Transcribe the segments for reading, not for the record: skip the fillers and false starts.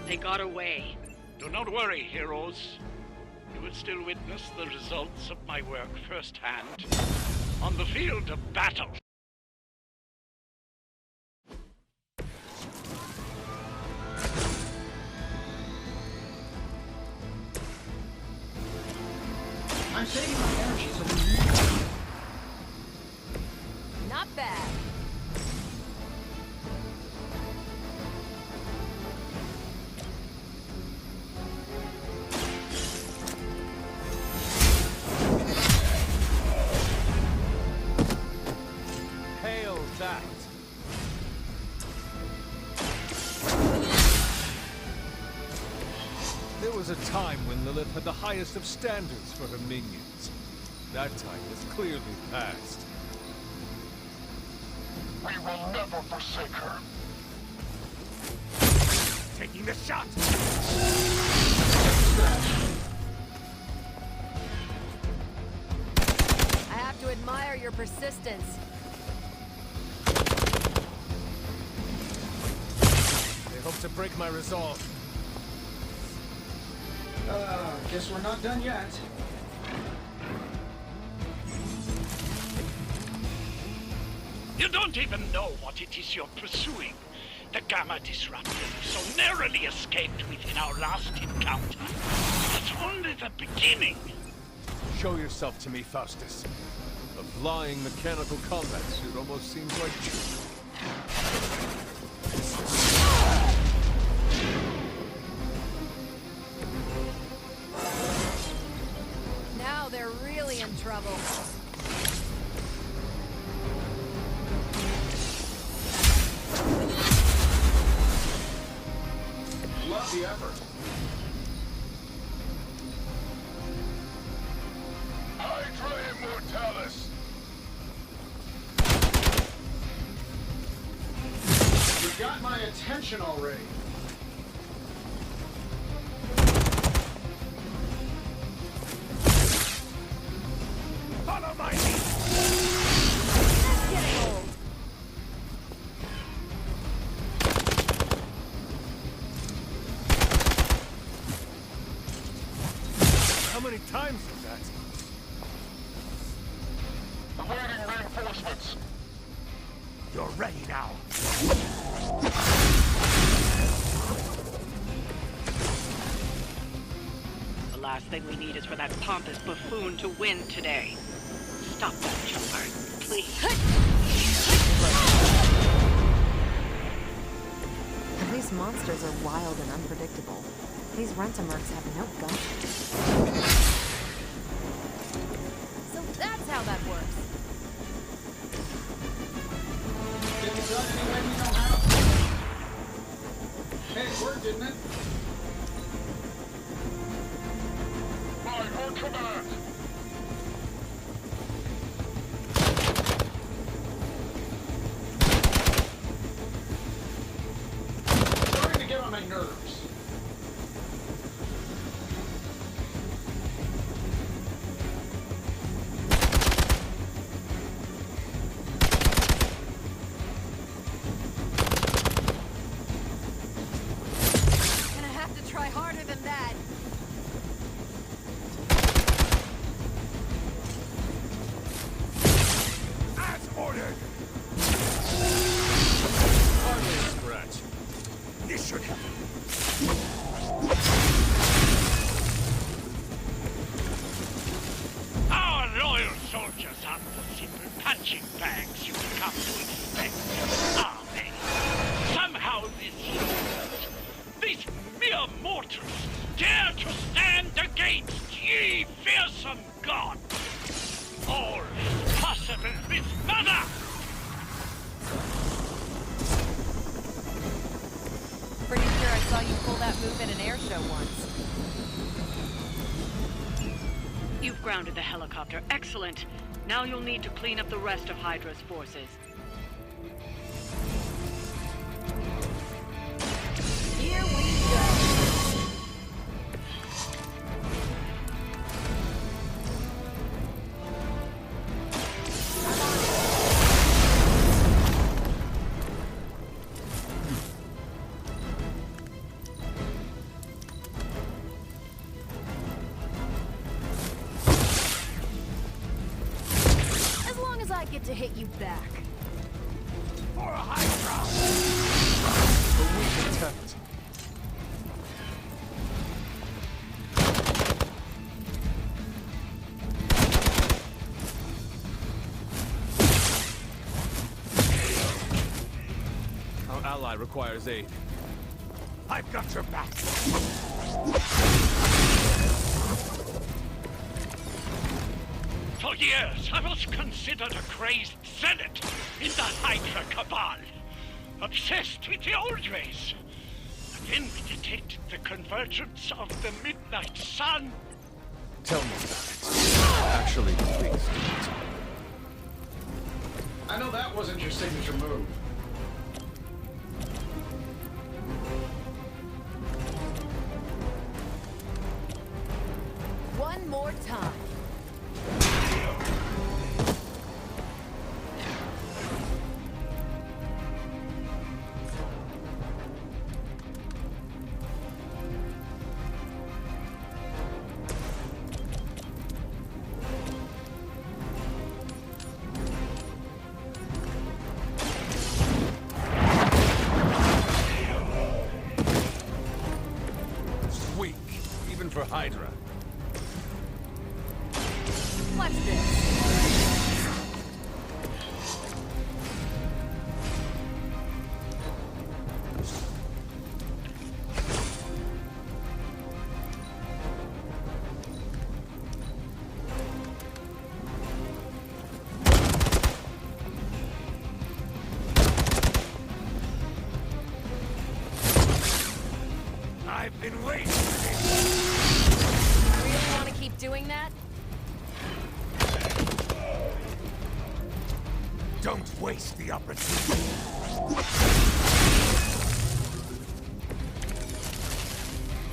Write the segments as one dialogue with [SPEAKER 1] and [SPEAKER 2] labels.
[SPEAKER 1] They got away.
[SPEAKER 2] Do not worry, heroes. You will still witness the results of my work firsthand on the field of battle.
[SPEAKER 3] I'm saving my energy so we...
[SPEAKER 4] Not bad.
[SPEAKER 5] Hail that! There was a time when Lilith had the highest of standards for her minions. That time is clearly past.
[SPEAKER 6] We will never forsake her.
[SPEAKER 5] Taking the shot!
[SPEAKER 4] I have to admire your persistence.
[SPEAKER 5] They hope to break my resolve.
[SPEAKER 3] Guess we're not done yet.
[SPEAKER 2] You don't even know what it is you're pursuing. The Gamma Disruptor so narrowly escaped within our last encounter. It's only the beginning.
[SPEAKER 5] Show yourself to me, Faustus. A flying mechanical combat suit almost seems like you.
[SPEAKER 4] Now they're really in trouble.
[SPEAKER 3] Love the effort.
[SPEAKER 6] Hydra Immortalis!
[SPEAKER 3] You got my attention already.
[SPEAKER 5] Follow my lead!
[SPEAKER 4] That's getting old.
[SPEAKER 5] How many times is that?
[SPEAKER 6] Awaiting reinforcements.
[SPEAKER 5] You're ready now.
[SPEAKER 1] The last thing we need is for that pompous buffoon to win today. Stop that, Jumper, please.
[SPEAKER 7] These monsters are wild and unpredictable. These Rent-A-Mercs have no guts.
[SPEAKER 4] So that's how that works.
[SPEAKER 3] Did it done any way we know how? Hey, it worked, didn't it?
[SPEAKER 6] By her command!
[SPEAKER 3] Starting to get on my nerves.
[SPEAKER 4] Gonna have to try harder than that.
[SPEAKER 5] As ordered! Hardly a scratch. This should help.
[SPEAKER 2] Our loyal soldiers aren't the simple punching bags you come to expect, are they? Somehow these mere mortals dare to stand against ye fearsome gods. All is possible with Mother!
[SPEAKER 4] Pretty sure I saw you pull that move at an air show once.
[SPEAKER 1] You've grounded the helicopter. Excellent. Now you'll need to clean up the rest of Hydra's forces.
[SPEAKER 4] Here we go. to hit you back.
[SPEAKER 2] For Hydra!
[SPEAKER 5] A weak attempt. Our ally requires aid.
[SPEAKER 2] I've got your back. For years, I was considered a crazed zealot in the Hydra Cabal. Obsessed with the old race. And then we detected the convergence of the Midnight Sun.
[SPEAKER 5] Tell me about it. Actually, please don't.
[SPEAKER 3] I know that wasn't your signature move.
[SPEAKER 4] One more time.
[SPEAKER 5] Weak, even for Hydra.
[SPEAKER 4] Watch this.
[SPEAKER 2] I've been waiting.
[SPEAKER 4] Really want to keep doing that?
[SPEAKER 2] Don't waste the opportunity.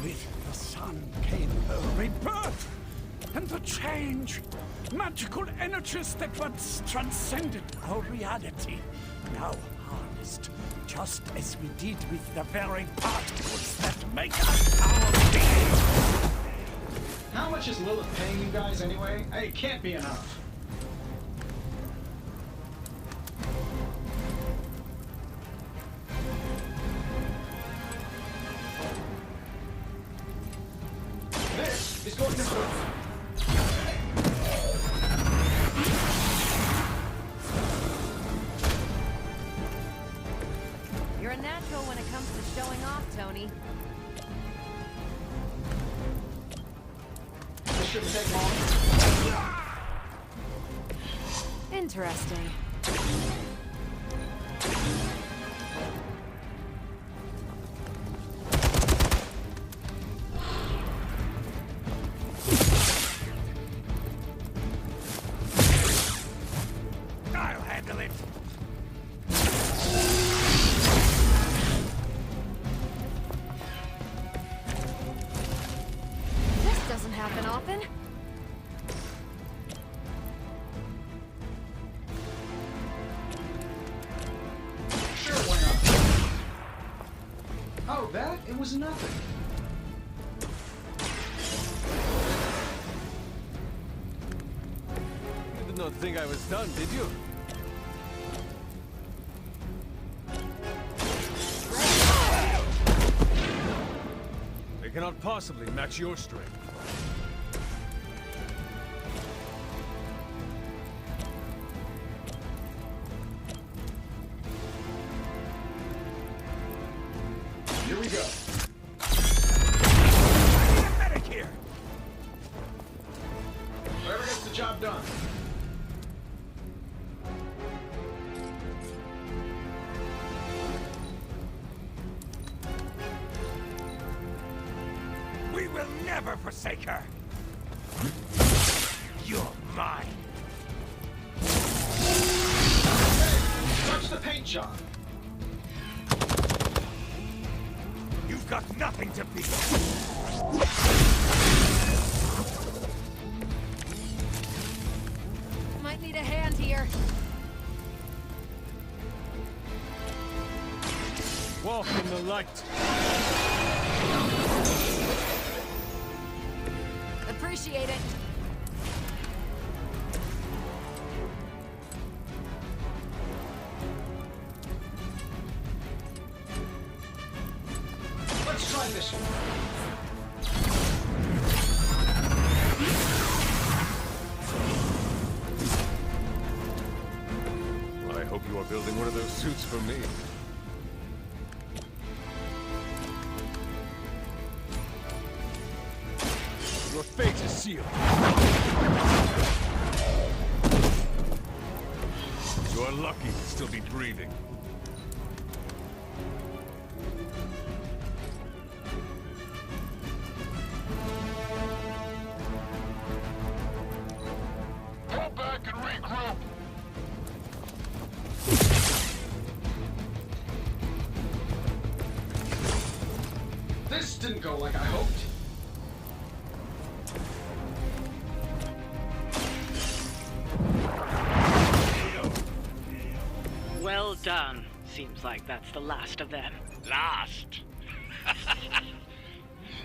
[SPEAKER 2] With the sun came a rebirth and the change. Magical energies that once transcended our reality, now harnessed, just as we did with the very particles that make us our being.
[SPEAKER 3] How much is Lilith paying you guys anyway? Hey, it can't be enough. This is going to hurt.
[SPEAKER 4] You're a natural when it comes to showing off, Tony.
[SPEAKER 3] This shouldn't take long.
[SPEAKER 7] Interesting.
[SPEAKER 2] I'll handle it.
[SPEAKER 7] This doesn't happen often.
[SPEAKER 3] Sure, why not? Oh, that? It was nothing.
[SPEAKER 5] You did not think I was done, did you? They cannot possibly match your strength.
[SPEAKER 3] Here we go.
[SPEAKER 2] Medic here.
[SPEAKER 3] Whoever gets the job done.
[SPEAKER 2] We will never forsake her. You're mine.
[SPEAKER 3] Hey, touch the paint job.
[SPEAKER 2] You've got nothing to beat.
[SPEAKER 4] Might need a hand here.
[SPEAKER 5] Walk in the light.
[SPEAKER 4] Appreciate it.
[SPEAKER 5] this. Well, I hope you are building one of those suits for me. Your fate is sealed. You are lucky to still be breathing.
[SPEAKER 6] Go back and regroup.
[SPEAKER 3] This didn't go like I hoped.
[SPEAKER 1] Well done. Seems like that's the last of them.
[SPEAKER 2] Last.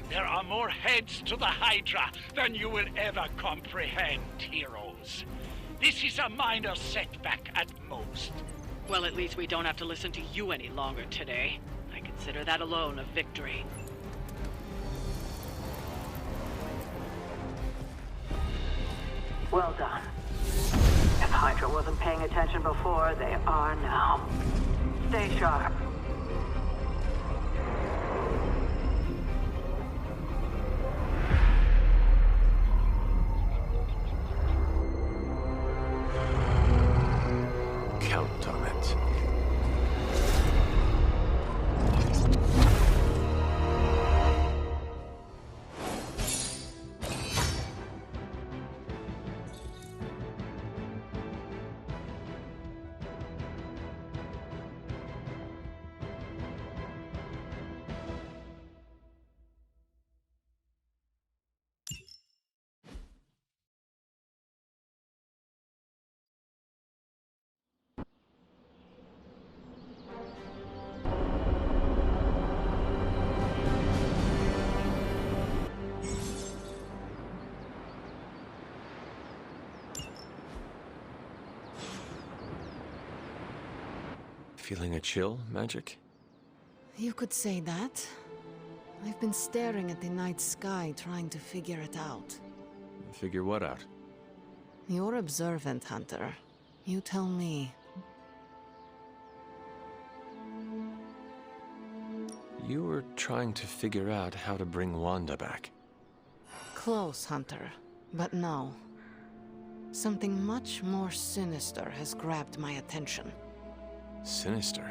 [SPEAKER 2] There are more heads to the Hydra than you will ever comprehend, heroes. This is a minor setback at most.
[SPEAKER 1] Well, at least we don't have to listen to you any longer today. I consider that alone a victory. Well done. If Hydra wasn't paying attention before, they are now. Stay sharp.
[SPEAKER 5] Count on it. Feeling a chill, Magic?
[SPEAKER 7] You could say that. I've been staring at the night sky trying to figure it out.
[SPEAKER 5] Figure what out?
[SPEAKER 7] You're observant, Hunter. You tell me.
[SPEAKER 5] You were trying to figure out how to bring Wanda back.
[SPEAKER 7] Close, Hunter. But no. Something much more sinister has grabbed my attention.
[SPEAKER 5] Sinister?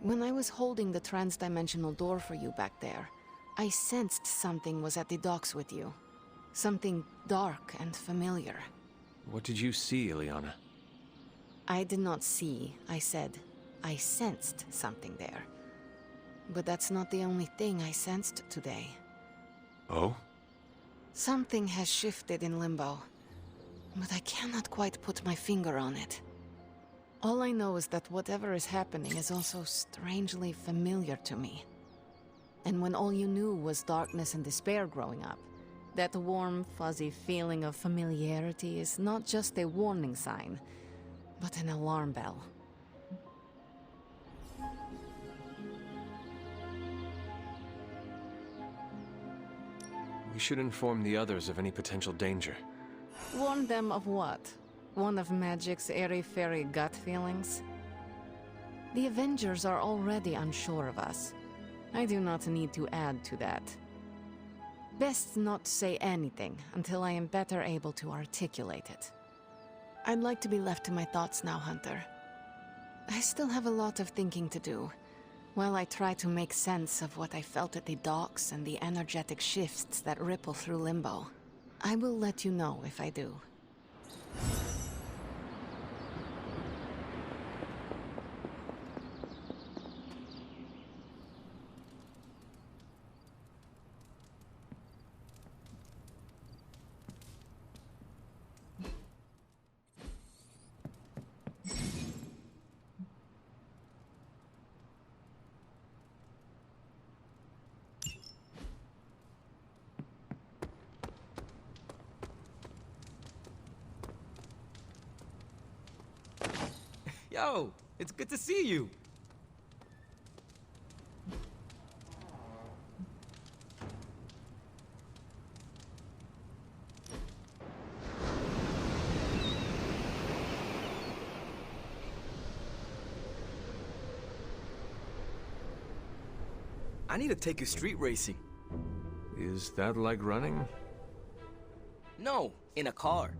[SPEAKER 7] When I was holding the transdimensional door for you back there, I sensed something was at the docks with you. Something dark and familiar.
[SPEAKER 5] What did you see, Illyana?
[SPEAKER 7] I did not see, I said. I sensed something there. But that's not the only thing I sensed today.
[SPEAKER 5] Oh?
[SPEAKER 7] Something has shifted in Limbo, but I cannot quite put my finger on it. All I know is that whatever is happening is also strangely familiar to me. And when all you knew was darkness and despair growing up, that warm, fuzzy feeling of familiarity is not just a warning sign, but an alarm bell.
[SPEAKER 5] We should inform the others of any potential danger.
[SPEAKER 7] Warn them of what? One of Magic's airy-fairy gut feelings? The Avengers are already unsure of us. I do not need to add to that. Best not say anything until I am better able to articulate it. I'd like to be left to my thoughts now, Hunter. I still have a lot of thinking to do, while I try to make sense of what I felt at the docks and the energetic shifts that ripple through Limbo. I will let you know if I do.
[SPEAKER 8] Yo, it's good to see you. I need to take you street racing.
[SPEAKER 5] Is that like running?
[SPEAKER 8] No, in a car.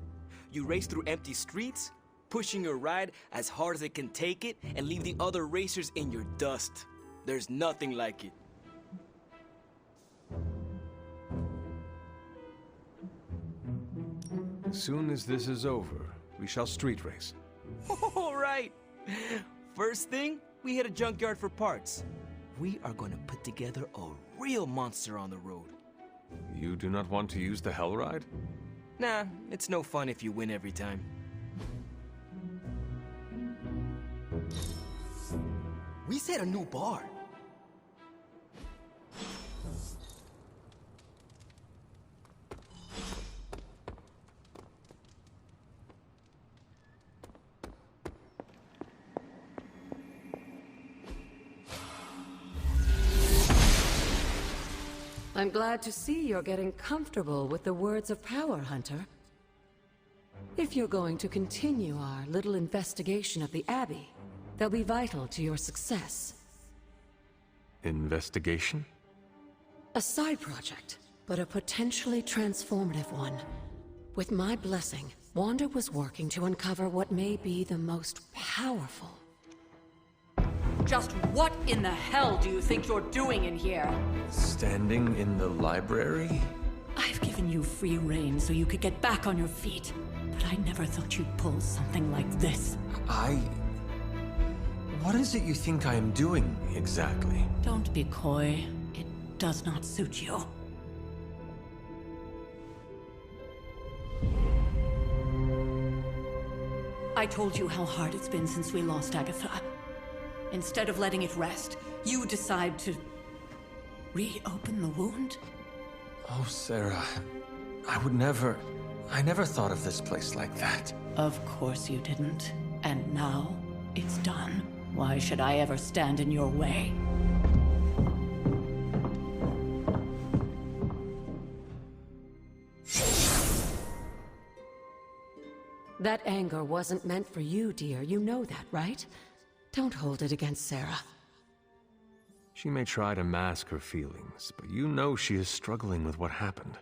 [SPEAKER 8] You race through empty streets, pushing your ride as hard as it can take it, and leave the other racers in your dust. There's nothing like it.
[SPEAKER 5] As soon as this is over, we shall street race.
[SPEAKER 8] All right. First thing, we hit a junkyard for parts. We are gonna put together a real monster on the road.
[SPEAKER 5] You do not want to use the Hell Ride?
[SPEAKER 8] Nah, it's no fun if you win every time. We set a new bar.
[SPEAKER 9] I'm glad to see you're getting comfortable with the words of power, Hunter. If you're going to continue our little investigation of the Abbey, they'll be vital to your success.
[SPEAKER 5] Investigation?
[SPEAKER 9] A side project, but a potentially transformative one. With my blessing, Wanda was working to uncover what may be the most powerful.
[SPEAKER 4] Just what in the hell do you think you're doing in here?
[SPEAKER 5] Standing in the library?
[SPEAKER 9] I've given you free rein so you could get back on your feet, but I never thought you'd pull something like this.
[SPEAKER 5] What is it you think I am doing, exactly?
[SPEAKER 9] Don't be coy. It does not suit you. I told you how hard it's been since we lost Agatha. Instead of letting it rest, you decide to reopen the wound?
[SPEAKER 5] Oh, Sarah. I never thought of this place like that.
[SPEAKER 9] Of course you didn't. And now, it's done. Why should I ever stand in your way? That anger wasn't meant for you, dear. You know that, right? Don't hold it against Sarah.
[SPEAKER 5] She may try to mask her feelings, but you know she is struggling with what happened.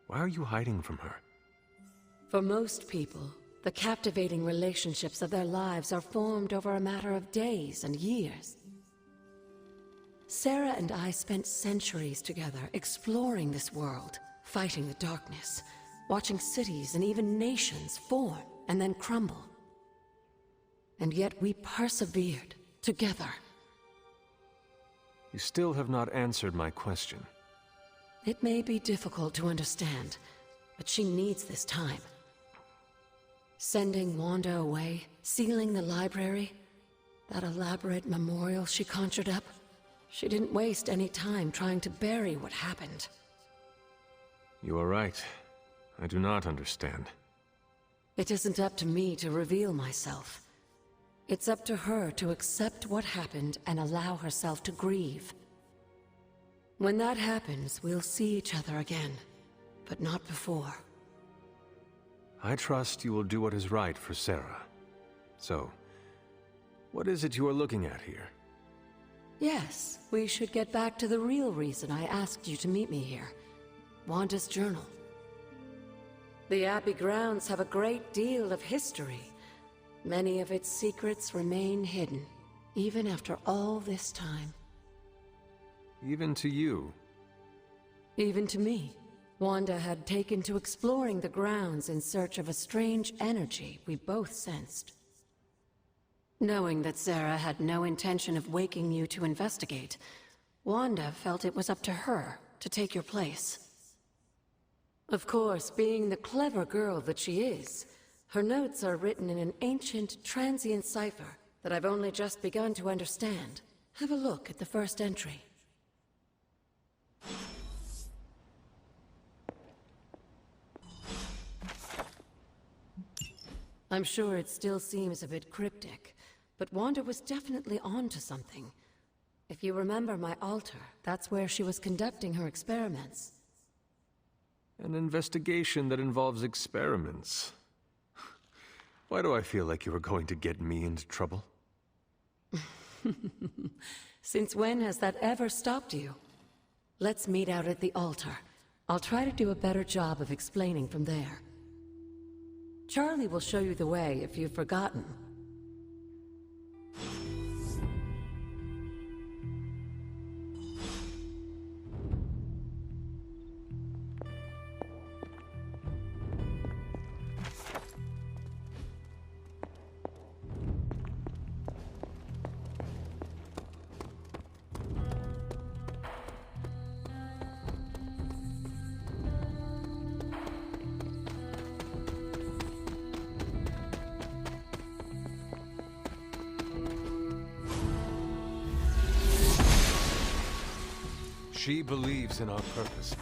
[SPEAKER 5] Why are you hiding from her?
[SPEAKER 9] For most people, the captivating relationships of their lives are formed over a matter of days and years. Sarah and I spent centuries together exploring this world, fighting the darkness, watching cities and even nations form and then crumble. And yet we persevered, together.
[SPEAKER 5] You still have not answered my question.
[SPEAKER 9] It may be difficult to understand, but she needs this time. Sending Wanda away, sealing the library, that elaborate memorial she conjured up, she didn't waste any time trying to bury what happened.
[SPEAKER 5] You are right. I do not understand.
[SPEAKER 9] It isn't up to me to reveal myself. It's up to her to accept what happened and allow herself to grieve. When that happens, we'll see each other again, but not before.
[SPEAKER 5] I trust you will do what is right for Sarah. So, what is it you are looking at here?
[SPEAKER 9] Yes, we should get back to the real reason I asked you to meet me here. Wanda's journal. The Abbey grounds have a great deal of history. Many of its secrets remain hidden, even after all this time.
[SPEAKER 5] Even to you?
[SPEAKER 9] Even to me. Wanda had taken to exploring the grounds in search of a strange energy we both sensed. Knowing that Sarah had no intention of waking you to investigate, Wanda felt it was up to her to take your place. Of course, being the clever girl that she is, her notes are written in an ancient, transient cipher that I've only just begun to understand. Have a look at the first entry. I'm sure it still seems a bit cryptic, but Wanda was definitely onto something. If you remember my altar, that's where she was conducting her experiments.
[SPEAKER 5] An investigation that involves experiments. Why do I feel like you are going to get me into trouble?
[SPEAKER 9] Since when has that ever stopped you? Let's meet out at the altar. I'll try to do a better job of explaining from there. Charlie will show you the way if you've forgotten.
[SPEAKER 5] She believes in our purpose.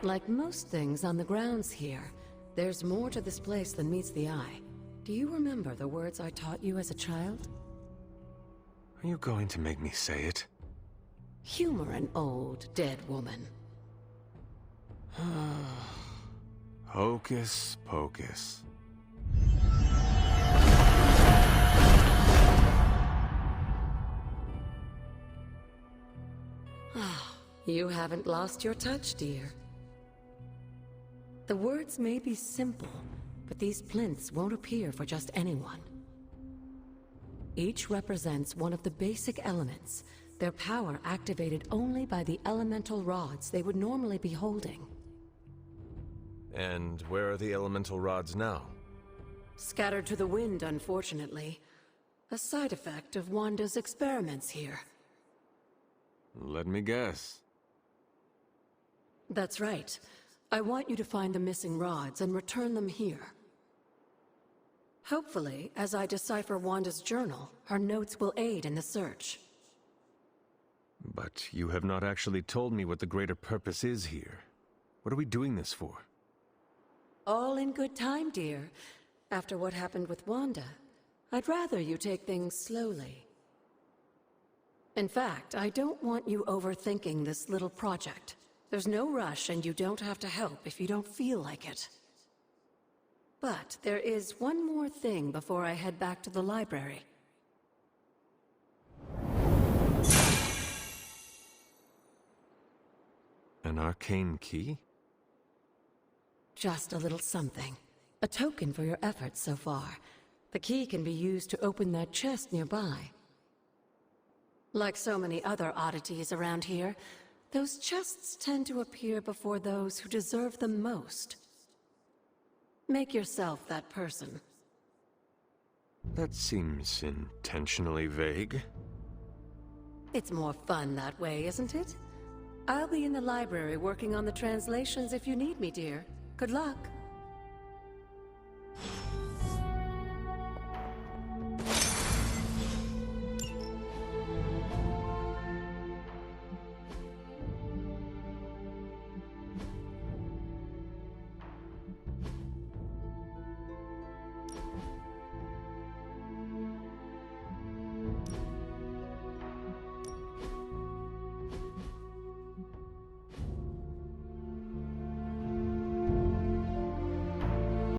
[SPEAKER 9] Like most things on the grounds here, there's more to this place than meets the eye. Do you remember the words I taught you as a child?
[SPEAKER 5] Are you going to make me say it?
[SPEAKER 9] Humor an old, dead woman.
[SPEAKER 5] Hocus pocus.
[SPEAKER 9] You haven't lost your touch, dear. The words may be simple, but these plinths won't appear for just anyone. Each represents one of the basic elements, their power activated only by the elemental rods they would normally be holding.
[SPEAKER 5] And where are the elemental rods now?
[SPEAKER 9] Scattered to the wind, unfortunately. A side effect of Wanda's experiments here.
[SPEAKER 5] Let me guess.
[SPEAKER 9] That's right. I want you to find the missing rods and return them here. Hopefully, as I decipher Wanda's journal, her notes will aid in the search.
[SPEAKER 5] But you have not actually told me what the greater purpose is here. What are we doing this for?
[SPEAKER 9] All in good time, dear. After what happened with Wanda, I'd rather you take things slowly. In fact, I don't want you overthinking this little project. There's no rush, and you don't have to help if you don't feel like it. But there is one more thing before I head back to the library.
[SPEAKER 5] An arcane key?
[SPEAKER 9] Just a little something. A token for your efforts so far. The key can be used to open that chest nearby. Like so many other oddities around here, those chests tend to appear before those who deserve them most. Make yourself that person.
[SPEAKER 5] That seems intentionally vague.
[SPEAKER 9] It's more fun that way, isn't it? I'll be in the library working on the translations if you need me, dear. Good luck.